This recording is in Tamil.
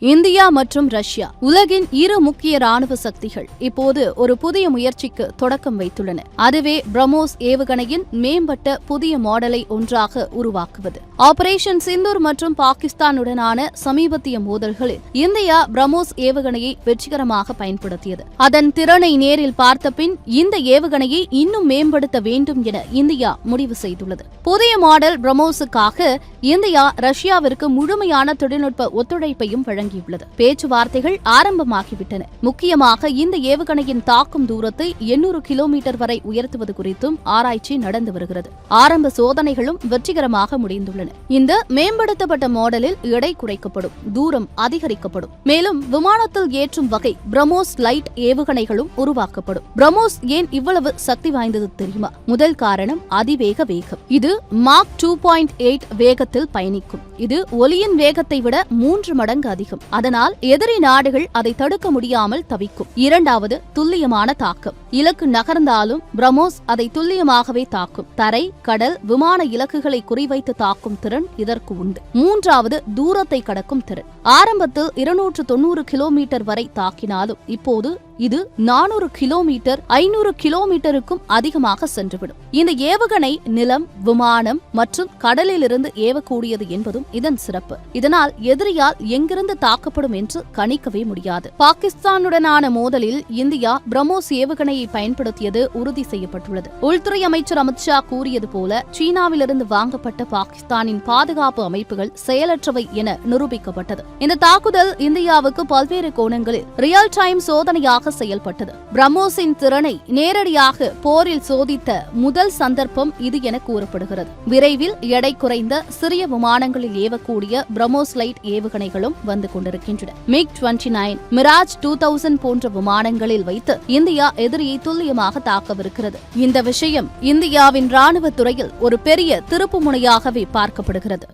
இந்தியா மற்றும் ரஷ்யா உலகின் இரு முக்கிய ராணுவ சக்திகள் இப்போது ஒரு புதிய முயற்சிக்கு தொடக்கம் வைத்துள்ளன. அதுவே பிரம்மோஸ் ஏவுகணையின் மேம்பட்ட புதிய மாடலை ஒன்றாக உருவாக்குவது. ஆபரேஷன் சிந்தூர் மற்றும் பாகிஸ்தானுடனான சமீபத்திய மோதல்களில் இந்தியா பிரம்மோஸ் ஏவுகணையை வெற்றிகரமாக பயன்படுத்தியது. அதன் திறனை நேரில் பார்த்த பின் இந்த ஏவுகணையை இன்னும் மேம்படுத்த வேண்டும் என இந்தியா முடிவு செய்துள்ளது. புதிய மாடல் பிரம்மோஸுக்காக இந்தியா ரஷ்யாவிற்கு முழுமையான தொழில்நுட்ப ஒத்துழைப்பையும் வழங்கியுள்ளது. பேச்சுவார்த்தைகள் ஆரம்பமாகிவிட்டன. முக்கியமாக இந்த ஏவுகணையின் தாக்கும் தூரத்தை 800 கிலோமீட்டர் வரை உயர்த்துவது குறித்தும் ஆராய்ச்சி நடந்து வருகிறது. ஆரம்ப சோதனைகளும் வெற்றிகரமாக முடிந்துள்ளன. இந்த மேம்படுத்தப்பட்ட மாடலில் எடை குறைக்கப்படும், தூரம் அதிகரிக்கப்படும். மேலும் விமானத்தில் ஏற்றும் வகை பிரம்மோஸ் லைட் ஏவுகணைகளும் உருவாக்கப்படும். பிரம்மோஸ் ஏன் இவ்வளவு சக்தி வாய்ந்தது தெரியுமா? முதல் காரணம் அதிவேக வேகம். இது மாக் 2.8 வேகத்தில் பயணிக்கும். இது ஒலியின் வேகத்தை விட 3 மடங்கு அதிகம். அதனால் எதிரி நாடுகள் அதை தடுக்க முடியாமல் தவிக்கும். இரண்டாவது, துல்லியமான தாக்கம். இலக்கு நகர்ந்தாலும் பிரம்மோஸ் அதை துல்லியமாகவே தாக்கும். தரை, கடல், விமான இலக்குகளை குறிவைத்து தாக்கும் திறன் இதற்கு உண்டு. மூன்றாவது, தூரத்தை கடக்கும் திறன். ஆரம்பத்தில் 290 கிலோமீட்டர் வரை தாக்கினாலும் இப்போது இது 400 கிலோமீட்டர், 500 கிலோமீட்டருக்கும் அதிகமாக சென்றுவிடும். இந்த ஏவுகணை நிலம், விமானம் மற்றும் கடலிலிருந்து ஏவக்கூடியது என்பதும் இதன் சிறப்பு. இதனால் எதிரியால் எங்கிருந்து தாக்கப்படும் என்று கணிக்கவே முடியாது. பாகிஸ்தானுடனான மோதலில் இந்தியா பிரம்மோஸ் ஏவுகணையை பயன்படுத்தியது உறுதி செய்யப்பட்டுள்ளது. உள்துறை அமைச்சர் அமித்ஷா கூறியது போல சீனாவிலிருந்து வாங்கப்பட்ட பாகிஸ்தானின் பாதுகாப்பு அமைப்புகள் செயலற்றவை என நிரூபிக்கப்பட்டது. இந்த தாக்குதல் இந்தியாவுக்கு பல்வேறு கோணங்களில் ரியல் டைம் சோதனையாக செயல்பட்டது. பிரம்மோஸின் திறனை நேரடியாக போரில் சோதித்த முதல் சந்தர்ப்பம் இது என கூறப்படுகிறது. விரைவில் எடை குறைந்த சிறிய விமானங்களில் ஏவக்கூடிய பிரம்மோஸ் லைட் ஏவுகணைகளும் வந்து கொண்டிருக்கின்றன. MiG-29, மிராஜ் 2000 போன்ற விமானங்களில் வைத்து இந்தியா எதிரியை துல்லியமாக தாக்கவிருக்கிறது. இந்த விஷயம் இந்தியாவின் ராணுவ துறையில் ஒரு பெரிய திருப்பு முனையாகவே பார்க்கப்படுகிறது.